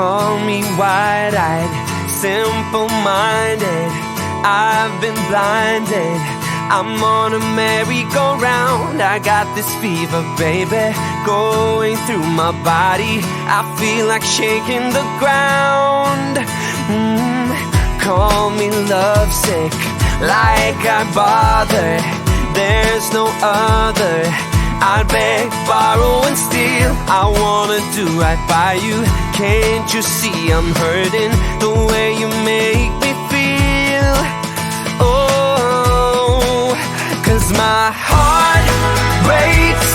Call me wide-eyed, simple-minded. I've been blinded. I'm on a merry-go-round. I got this fever, baby, going through my body. I feel like shaking the ground. Call me lovesick, like I bother. There's no other. I'd beg, borrow, and steal. I wanna do right by you. Can't you see I'm hurting the way you make me feel? Oh, 'cause my heart breaks.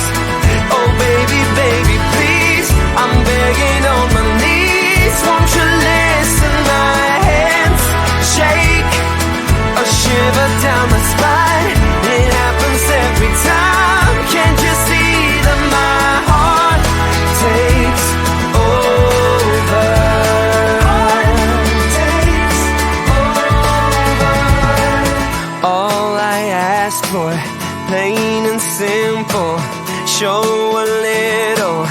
Oh baby, baby, please, I'm begging on my knees. Won't you listen? My hands shake, a shiver down my spine. It happens every time. Can't you see that my heart takes over? Takes over. All I ask for, plain and simple, show a little.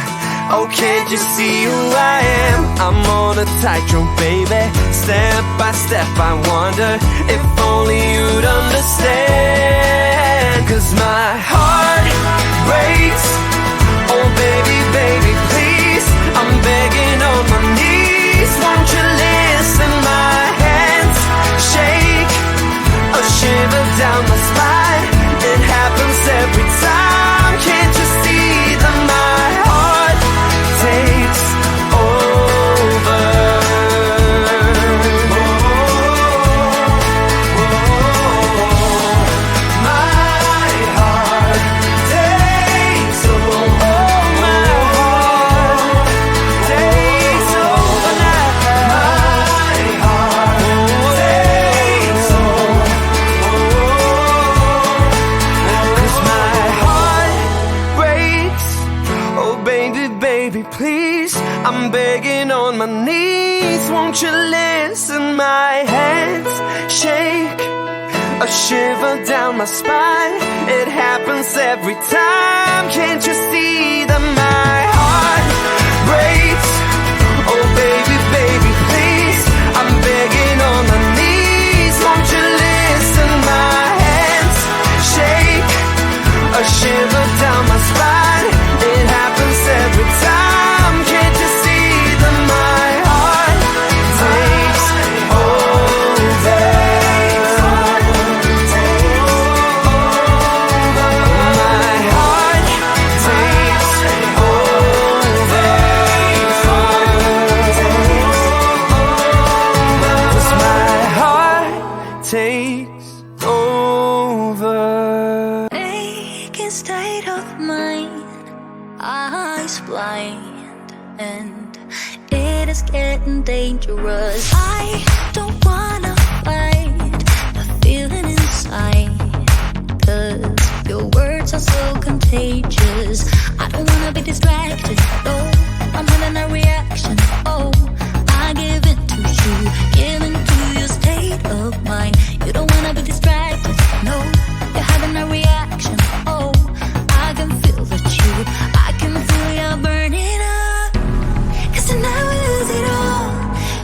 Oh, can't you see who I am? I'm on a tightrope, baby. Step by step, I wonder if only you'd understand. 'Cause my heart breaks. Oh, baby, baby, please, I'm begging on my knees. Won't you listen? My hands shake, a shiver down my spine. It happens every time. Can't you see that my heart takes over? Please, I'm begging on my knees. Won't you listen? My hands shake, a shiver down my spine. It happens every time. Can't you see that my heart breaks? Oh baby, baby, please, I'm begging on my knees. Won't you listen? My hands shake, a shiver down my spine. It happens every time. Can't you see that my heart takes over? My heart takes over. 'Cause my heart takes over. Aching state of mind, eyes blind, and it is getting dangerous. I don't wanna fight the feeling inside, 'cause your words are so contagious. I don't wanna be distracted, no, I'm having a reaction. Oh, I give in to you, give in to your state of mind. You don't wanna be distracted, no, you're having a reaction. Oh, I can feel that I can feel you burning up. 'Cause tonight we lose it all.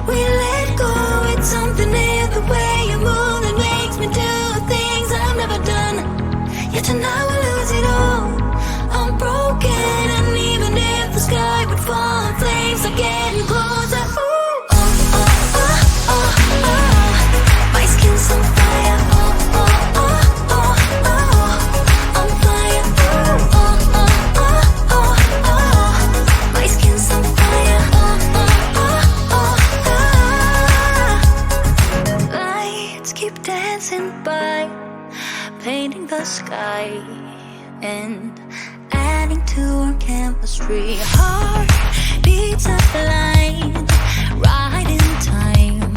We let go. It's something in the way you move that makes me do things I've never done. Yeah, tonight we lose it all. I'm broken, and even if the sky would fall, flames are getting closer. Ooh, oh, oh, oh, oh, oh. My skin's on fire. Oh, oh, oh, oh, oh. I'm fire. Ooh, oh, oh, oh, oh, oh. My skin's on fire. Oh, oh, oh, oh, oh. Lights keep dancing by, painting the sky and adding to our chemistry. Heart beats up line, right in time.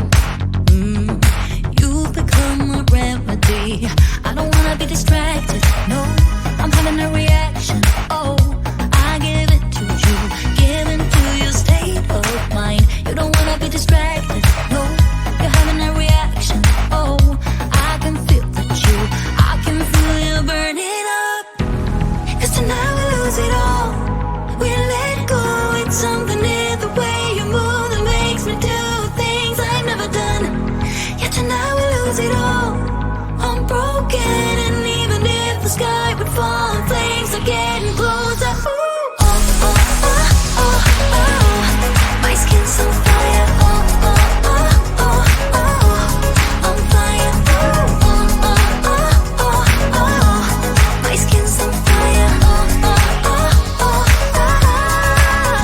You've become a remedy. I don't wanna be distracted, no, I'm having a reaction. Oh, I give it to you, give in to your state of mind. You don't wanna be distracted, no, you're having a reaction. Oh, I can feel that I can feel you burning up. 'Cause tonight we lose it all. We let go. It's something in the way you move that makes sky would fall and flames are getting closer. Ooh, oh, oh, oh, oh, oh. My skin's on fire. Oh, oh, oh, oh, oh. On fire. Oh, oh, oh, oh, oh, oh. My skin's on fire. Oh, oh, oh, oh, oh.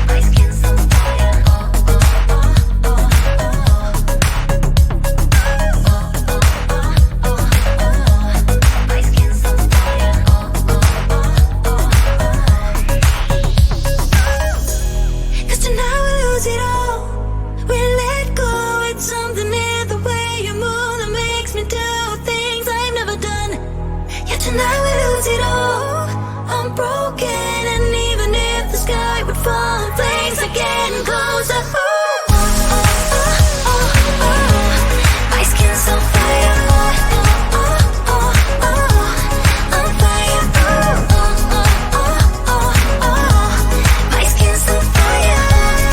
My skin's on fire. My skin's on fire. 'Cause tonight we lose it all. We let go. It's something in the way you move that makes me do things I've never done. Yeah, tonight we lose it all. I'm broken, and even if the sky would fall, flames are getting closer. Ooh, oh, oh, oh, oh. My skin's on fire. Oh, oh, oh, oh. On fire. Oh, oh, oh, oh, oh. My skin's on fire.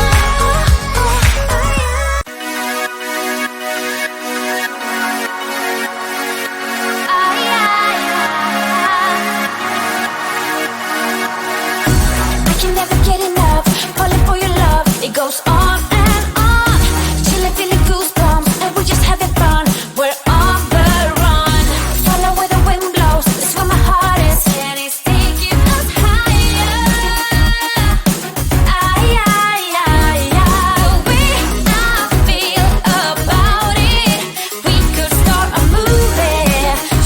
Oh, oh, oh, I can never get enough, calling for your love. It goes on and on. Chilling, feeling goosebumps, and we're just having fun. We're on the run. Follow where the wind blows. That's where my heart is, and it's taking us higher. The way I feel about it, we could start a movie.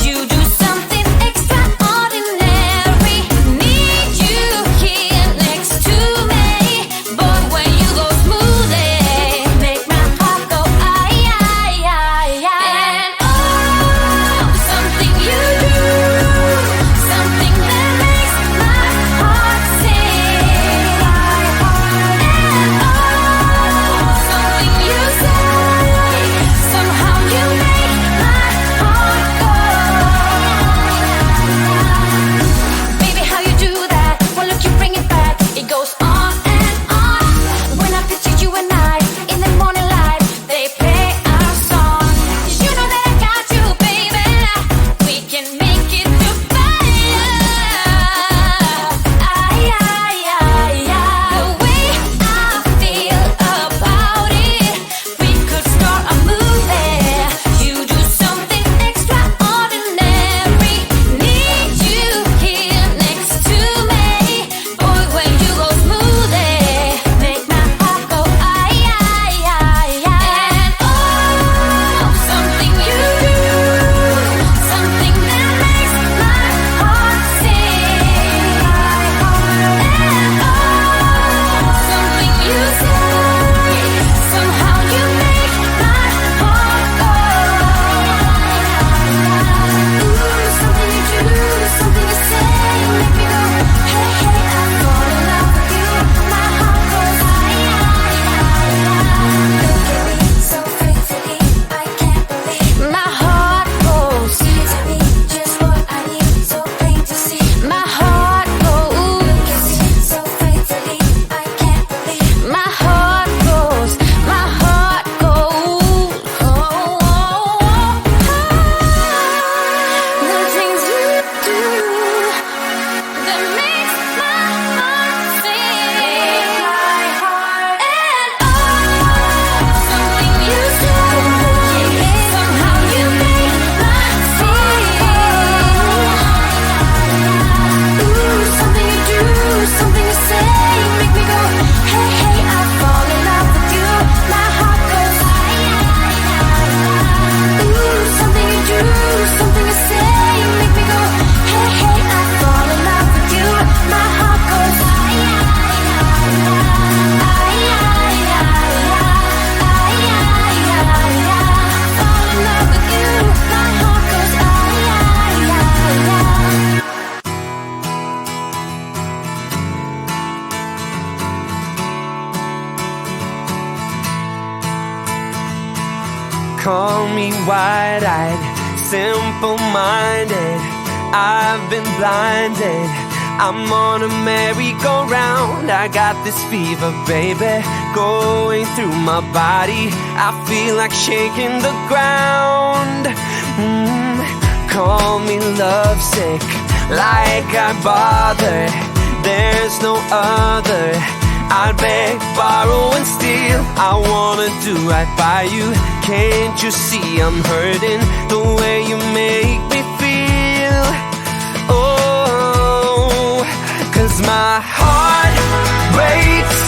You do something extraordinary. Need you here next to me. Boy, when you go smoothly, make my heart go and oh, something you do, something that makes my heart sing. And oh, something you say, somehow you make my heart go. Baby, how you do that? Well, look, you bring it back. It goes on and on. When I picture you and I in the morning light, they play our song. You know that I got you, baby. We can make it to fire. The way I feel about it, we could start a movie. You do something extraordinary. Need you here next to me. Boy, when you go smoothly, make my heart go and oh, something you do, something that makes my heart sing. And oh, something you say, somehow you make my heart go. Ooh, something you do, something you say, make me go, hey, hey, I fall in love with you. My heart goes look at me so faithfully, I can't believe. My heart goes to me, just what I need, so plain to see. My heart goes, look at me so faithfully, I can't believe. My heart goes, my heart goes. Oh, oh, oh. The things you do that makes my heart sing. And oh, something you say, somehow you make my sing. Ooh, something you do, something you say, make me go, hey, hey, I fall in love with you. My heart goes ooh, something you do, something you say, make me go, hey, hey, I fall in love with you. My heart goes fall in love with you. My heart goes Call me wide-eyed, simple-minded. I've been blinded. I'm on a merry-go-round. I got this fever, baby. going through my body. I feel like shaking the ground. Call me lovesick, like I bother. There's no other. I'd beg, borrow, and steal. I wanna do right by you. Can't you see I'm hurting the way you make me feel? Oh, 'cause my heart breaks.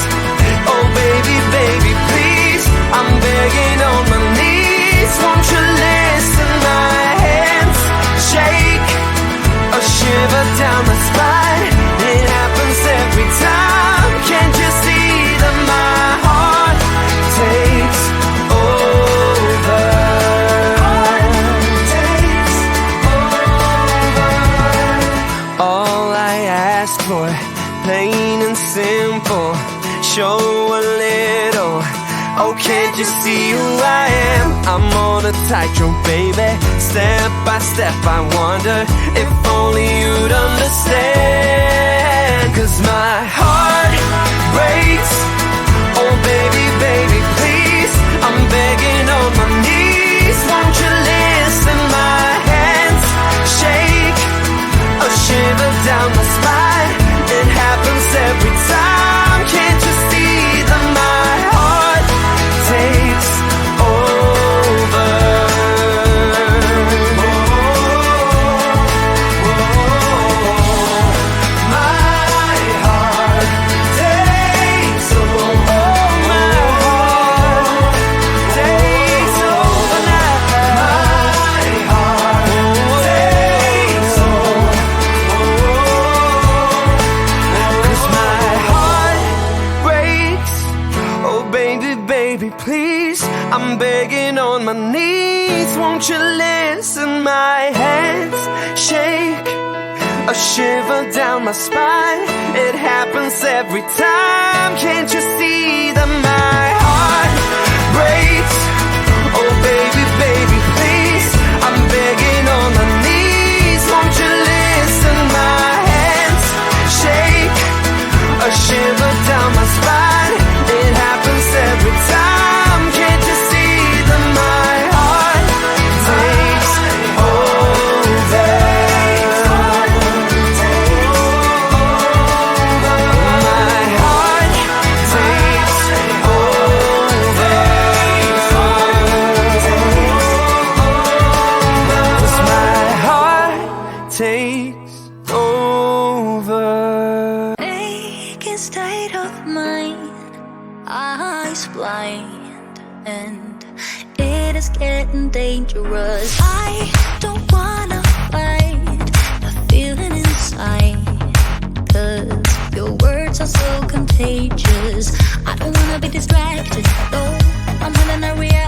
Oh baby, baby, please, I'm begging on my knees. Won't you listen? My hands shake, a shiver down my spine. It happens every time. Can't you see that my heart takes over? Takes over. All I ask for, plain and simple, show a little. Oh, can't you see who I am? I'm on a tightrope, baby. Step by step, I wonder if only you'd understand. 'Cause my heart breaks. Oh, baby, baby, please, I'm begging on my knees. Won't you listen? My hands shake, a shiver down my spine. It happens every time. Can't you see that my heart takes over? My heart takes over. My heart takes over now. My heart takes over. 'Cause my heart breaks. Oh baby, baby, please, I'm begging on my knees. Won't you listen? My hands shake, a shiver down my spine. It happens every time. Can't you see that my heart breaks? Oh baby, baby, please, I'm begging on my knees. Won't you listen? My hands shake, a shiver down my spine. It happens every time. Can't you see that my heart takes over? My heart takes over. 'Cause my heart takes over. Aching state of mind, eyes blind, and it is getting dangerous. I don't wanna fight the feeling inside, 'cause your words are so contagious. I don't wanna be distracted, though I'm having a reaction.